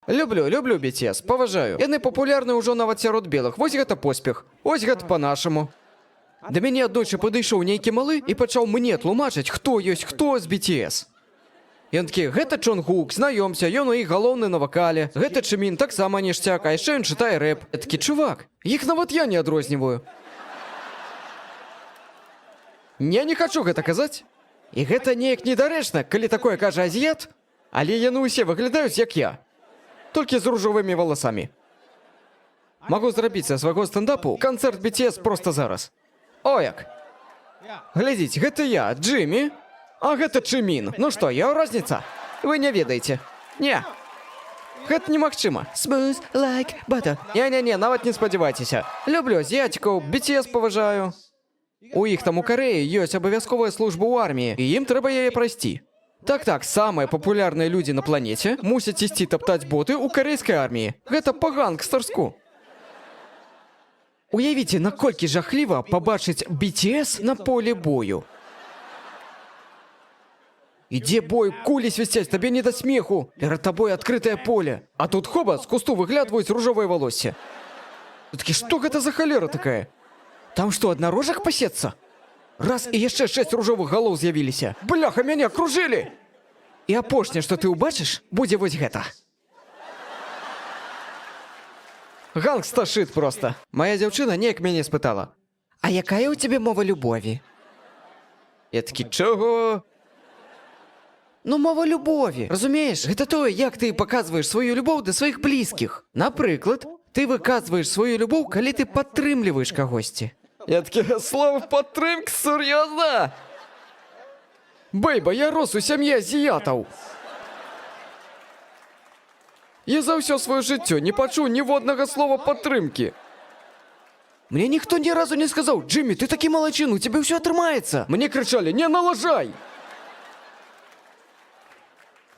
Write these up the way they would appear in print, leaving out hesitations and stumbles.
Люблю BTS, паважаю. Яны папулярны ўжо нават сярод белых. Вось гэта поспех. Ось гэта па-нашаму. Да мяне аднойчы падышоў нейкі малы і пачаў мне тлумачыць, хто ёсць хто з BTS. Ён такі, гэта Чонгук, знаёмся, ён у іх галоўны на вакале. Гэта Чимін, таксама ніштяк, а яшчэ ён чытае рэп. Я такі, чувак, іх нават я не адрозніваю. Я не хачу гэта казаць. І гэта неяк недарэчна, калі такое кажа азіят, але яны ўсе выглядаюць як я. Толькі з ружовымі валасамі. Магу зрабіць са свайго стендапу канцэрт BTS проста зараз. О як! Глядзіце, гэта я, Джиммі, а гэта Чимін. Ну што, я розніца? Вы не ведаеце. Не. Гэта немагчыма. Smooth like butter. Не, нават не спадзявайцеся. Люблю азіатікаў, BTS паважаю. У іх там у Карэі ёсць абавязковая служба ў арміі, і ім трэба яе прайсці. Так, самыя папулярныя людзі на планеце мусяць ісці таптаць боты ў карэйскай арміі. Гэта па-гангстарску. Уявіце, наколькі жахліва пабачыць BTS на поле бою. Ідзе бой, кулі свісцяць, табе не да смеху. Перад табой адкрытае поле. А тут хоба, з кусту выглядваюць ружовае валоссе. Такі, што гэта за халера такая? Там што, аднарожак пасецца? Раз і яшчэ 6 ружовых галоў з'явіліся. Бляха, мяне акружылі! І апошняе, што ты ўбачыш, будзе вось гэта. Гангста-шыт проста. Мая дзяўчына неяк мяне спытала. А якая ў цябе мова любові? Я такі, чаго? Ну, мова любові. Разумееш, гэта тое, як ты паказваеш сваю любоў да сваіх блізкіх. Напрыклад, ты выказваеш сваю любоў, калі ты падтрымліваеш кагосьці. Я такі, слова падтрымкі, сур'ёзна? Бэйба, я рос у сям'і азіятаў. Я за ўсё сваё жыццё не пачуў ніводнага слова падтрымкі. Мне ніхто ні разу не сказаў, Джиммі, ты такі малайчын, у цябе ўсё атрымаецца. Мне крычалі, не налажай!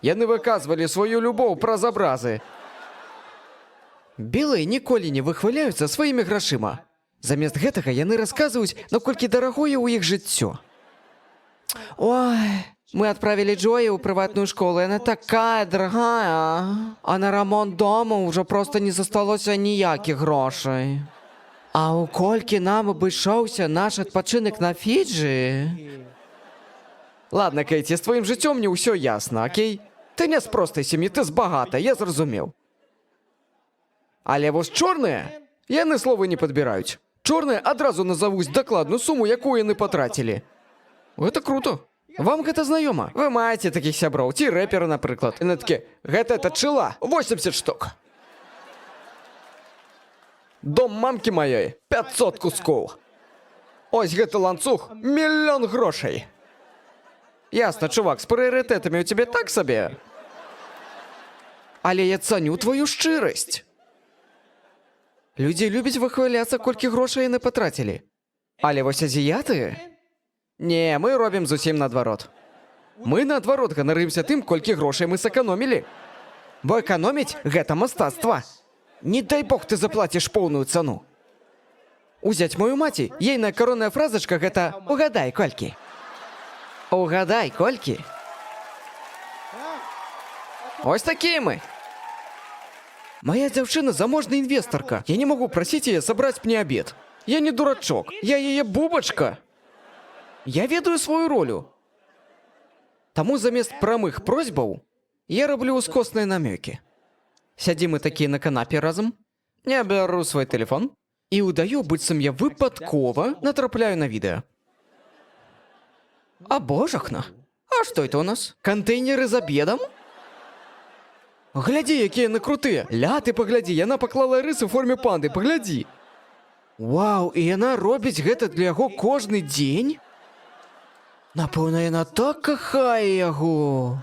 Яны выказвалі сваю любоў праз абразы. Белыя ніколі не выхваляюцца сваімі грашыма. Замест гэтага яны расказваюць, наколькі дарагое ў іх жыццё. Ой, мы адправілі Джоі ў прыватную школу, яна такая дарагая. А на рамонт дома ўжо проста не засталося ніякіх грошай. А ў колькі нам абышоўся наш адпачынак на Фіджы? Ладно, Кейці, з тваім жыццём мне ўсё ясна, окей? Ты не з простай сям'і, ты з багатай, я зразумеў. Але вось чорныя, яны словы не падбіраюць. Чорныя адразу назавуць дакладную суму, якую яны патрацілі. Гэта круто. Вам гэта знаёма? Вы маеце такіх сяброў, ці рэпера, напрыклад. Яны такі, гэта чыла, 80 штук. Дом мамкі маёй, 500 кускоў. Ось гэты ланцуг, 1 000 000 грошай. Ясна, чувак, з прыярытэтамі у цябе так сабе. Але я цаню твою шчырасць. Людзі любяць выхваляцца, колькі грошай яны патрацілі. Але вось азіяты? Не, мы робім зусім наадварот. Мы наадварот ганарымся тым, колькі грошай мы сэканомілі. Бо эканоміць – гэта мастацтва. Не дай бог ты заплаціш поўную цану. Узяць мою маці, ейная коронная фразачка – гэта «Угадай, колькі». Угадай, колькі? Ось такія мы. Моя дзяўчына заможная інвестарка. Я не могу прасіць яе сабраць мне абед. Я не дурачок. Я яе бубачка. Я ведаю сваю ролю. Таму замест прамых просьбаў я раблю ускосныя намёкі. Сядзім мы такія на канапе разам. Я бяру свой телефон і ўдаю, быццам я выпадкова натрапляю на відэа. А божахна. А што это у нас? Кантэйнеры з абедам? Глядзі, якія яны крутыя. Ля, ты паглядзі, яна паклала рыс у форме панды, паглядзі. Вау, і яна робіць гэта для яго кожны дзень? Напэўна, яна так кахае яго.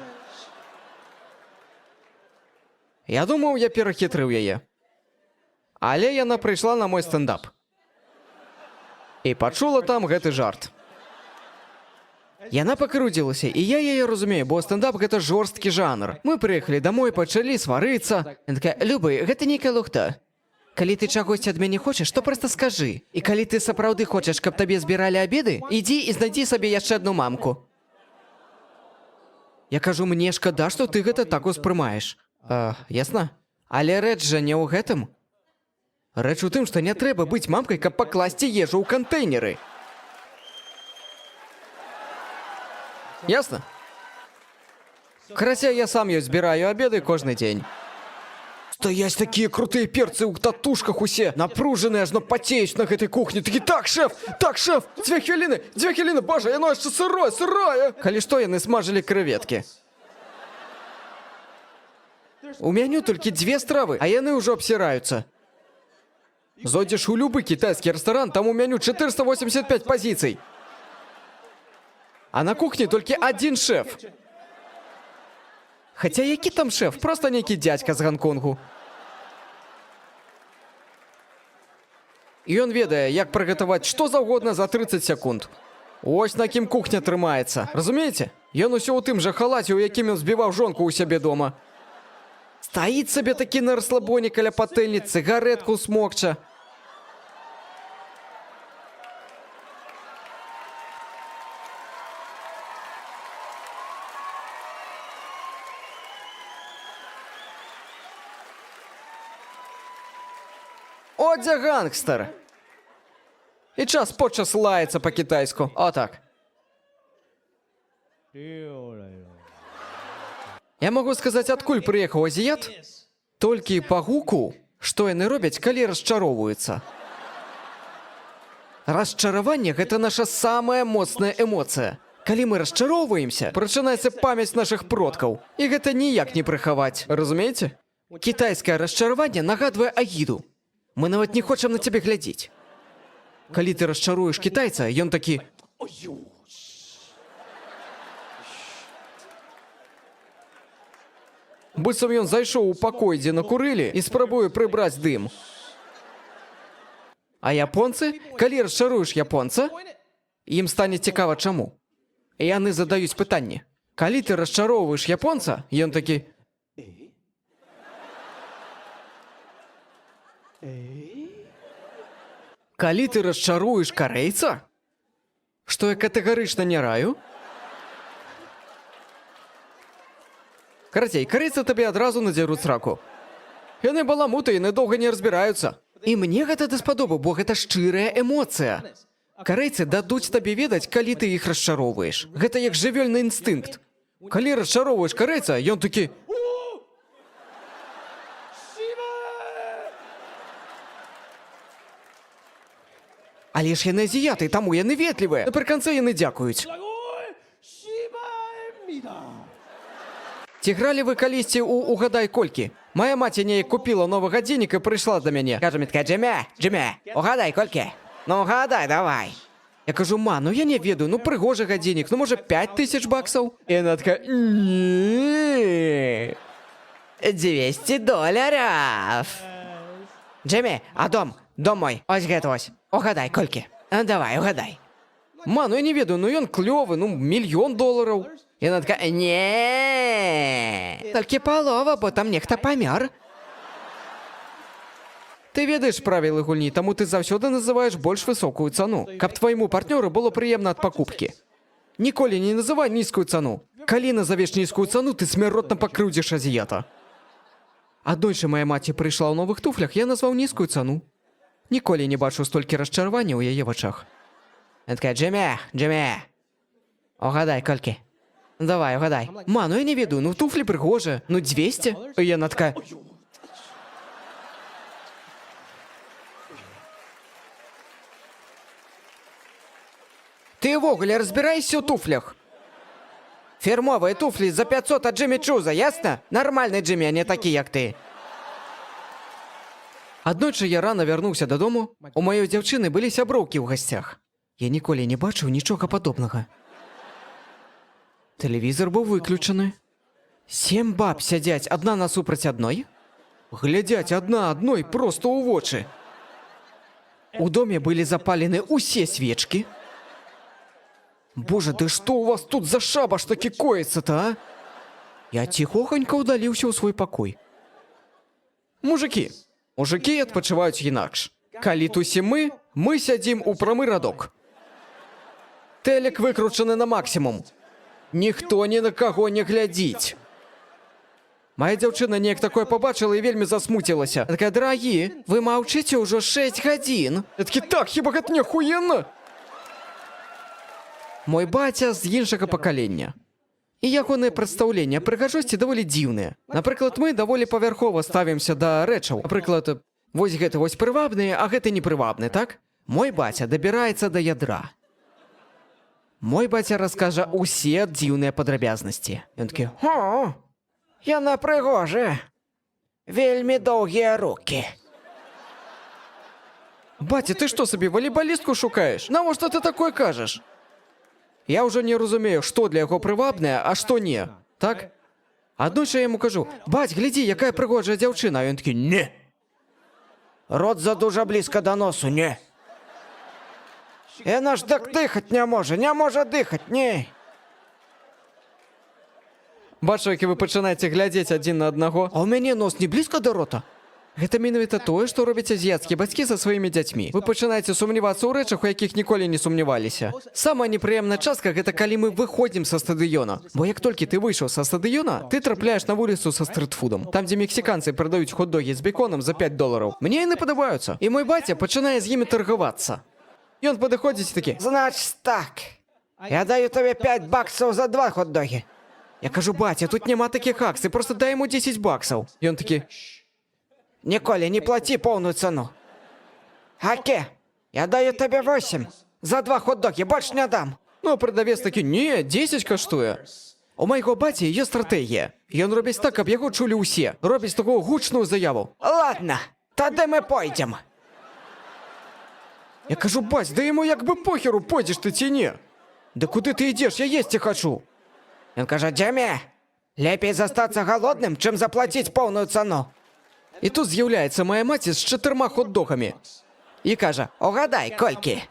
Я думаў, я перахітрыў яе. Але яна прыйшла на мой стендап. І пачула там гэты жарт. Яна пакрудзілася, і я яе разумею, бо стендап – гэта жорсткі жанр. Мы прыехалі дамой, пачалі сварыцца. Яна такая, Любы, гэта нейкая лухта. Калі ты чагосьці ад мяне хочаш, то проста скажы. І калі ты сапраўды хочаш, каб табе збіралі абеды, ідзі і знайдзі сабе яшчэ адну мамку. Я кажу, мне шкада, што ты гэта так успрымаеш. Ясна? Але рэч жа не ў гэтым. Рэч у тым, што не трэба быць мамкай, каб пакласці ежу ў кантэйнеры. Ясно? Хотя я сам ее збираю обеды кожны день. Стоять такие крутые перцы у татушках усе, напруженные, аж потеють на этой кухне. Такі, так, шеф, 2 хвилины, боже, яно ще сырое. Калі што, яны смажили креветки. У меню только 2 стравы, а яны уже обсираются. Зайдешь у любой китайский ресторан, там у меню 485 позиций. А на кухне только 1 шеф. Хотя які там шеф? Просто некий дядька з Гонконгу. І ён ведае, як прыгатаваць што заўгодна за 30 секунд. Ось на кім кухня трымаецца. Разумееце? Ён усё ў тым жа халаце, у якім ён збіваў жонку ў сябе дома. Стаіць сабе такі на расслабоне каля патэльні, цыгаретку смокча. Одзя гангстер. І час подчас лається по-китайську. Отак. Я можу сказати, адкуль приїхав азіят? Тільки по гуку, що яны робять, калі расчаровуюцца. Расчараванне – гэта наша самая моцная эмоцыя. Калі мы расчароўваемся, пачынаецца памяць нашых продкаў. І гэта ніяк не прыхаваць. Разумееце? Кітайскае расчараванне нагадвае агіду. Мы нават не хочам на цябе глядзець. Калі ты расчаруеш кітайца, ён такі... Быццам ён зайшоў у пакой, дзе накурылі, і спрабуе прыбраць дым. А японцы, калі расчаруеш японца, ім стане цікава чаму. І яны задаюць пытанне. Калі ты расчароўваеш японца, ён такі... Калі ты расчаруеш карэйца? Што я катэгарычна не раю? Карацей, карэйцы табе адразу надзяруць сраку. Яны баламуты, яны доўга не разбіраюцца. І мне гэта даспадобы, бо гэта шчырая эмоцыя. Карэйцы дадуць табе ведаць, калі ты іх расчароўваеш. Гэта як жывёльны інстынкт. Калі расчароўваеш карэйца, ён такі... Але ж яны азіяты, таму яны ветлівыя. Напрыканцы яны дзякуюць. Ці гралі вы калісьці ў «Угадай колькі»? Моя маці неяк купіла новы гадзіннік і прыйшла да мяне. Кажа мне такая: Джимми, угадай колькі? Ну угадай, давай. Я кажу: ма, ну я не ведаю, ну прыгожы гадзіннік, ну можа 5000 баксаў? І яна такая: не, $200. Джимми, а дом мой, ось гэты ось. Угадай колькі? Давай, угадай. Ма, ну я не ведаю, ну ён клёвы, ну $1 000 000. І яна такая: не, толькі палова, бо там нехта памёр. Ты ведаеш правілы гульні, таму ты заўсёды называеш больш высокую цану, каб твайму партнёру было прыемна ад пакупкі. Ніколі не называй нізкую цану. Калі назавеш нізкую цану, ты смяротна пакрыўдзіш азіята. Аднойчы моя маці прыйшла ў новых туфлях, я назваў нізкую цану. Ніколі не бачу столькі расчаравання ў яе вачах. Яна такая: Джимми, угадай колькі? Давай, угадай. Ма, ну я не ведаю, ну туфлі прыгожыя, ну 200. І яна такая: ты ўвогуле разбіраешся ў туфлях? Фірмовыя туфлі за 500 ад Джимми Чуза, ясна? Нармальны Джимми, а не такі, як ты. Аднойчы я рана вярнуўся дадому, у маёй дзяўчыны былі сяброўкі ў гасцях. Я ніколі не бачыў нічога падобнага. Тэлевізор быў выключаны. 7 баб сядзяць адна насупраць адной, глядзяць адна адной проста ў вочы. У доме былі запалены усе свечкі. Боже, ды што у вас тут за шабаш такі коіцца-то, а? Я ціхоханька ўдаліўся ў свой пакой. Мужыкі адпачываюць інакш. Калі тусім мы сядзім у прамы радок. Тэлек выкручаны на максімум. Ніхто ні на каго не глядзіць. Моя дзяўчына неяк такое побачила і вельмі засмуцілася. Такая, дарагі, вы маўчыце ўжо 6 гадзін. Я такі, так, хіба гэта не ахуенна? Мой баця з іншага пакалення. І ягоныя прадстаўленні прыгажосці даволі дзіўныя. Напрыклад, мы даволі павярхова ставімся да рэчаў. Напрыклад, вось гэты вось прывабны, а гэты непрывабны, так? Мой баця дабіраецца да ядра. Мой баця раскажа усе дзіўныя падрабязнасці. Ён такі, о, яна прыгожая. Вельмі доўгія рукі. Баця, ты што сабе валейбалістку шукаеш? Навошта ты такое кажаш? Я ўжо не разумею, што для яго прывабнае, а што не. Так? Аднойчы я яму кажу, баць, глядзі, якая прыгожая дзяўчына. А ён такі, не. Рот задужа блізка да носу, не. Яна ж так дыхаць не можа дыхаць, не. Бачу, як вы пачынаеце глядзець адзін на аднаго. А ў мяне нос не блізка да рота? Гэта менавіта тое, што робяць азіяцкія бацькі са сваімі дзяцьмі. Вы пачынаеце сумнявацца ў рэчах, у якіх ніколі не сумняваліся. Самая непрыемная частка гэта калі мы выходзім са стадыёна. Бо як толькі ты выйшаў са стадыёна, ты трапляеш на вуліцу са стрытфудам. Там, дзе мексіканцы прадаюць хот-догі з беконам за $5. Мне яны падабаюцца. І мой баця пачынае з імі таргавацца. Ён падыходзіць такі, значыць так, я даю табе $5 за 2 хот-догі. Я кажу, баця, тут няма такіх акцый, просто дай яму $10. Ён такі, ніколі не плаці поўную цану. Аке, я даю табе 8 за 2 хот-догі, больш не дам. Ну, прадавец такі, не, 10 каштуе. У майго баці є стратэгія. Ён робіць так, каб яго чулі ўсе. Робіць такую гучную заяву. Ладно, тады мы пойдзем. Я кажу, баць, да яму як бы похеру, пойдзеш ты ці не. Да куды ты ідзеш, я есці хачу. Ён кажа, Джемі, лепей застацца галодным, чым заплаціць поўную цану. І тут з'яўляецца моя маці з 4 хот-догамі. І кажа, угадай, колькі?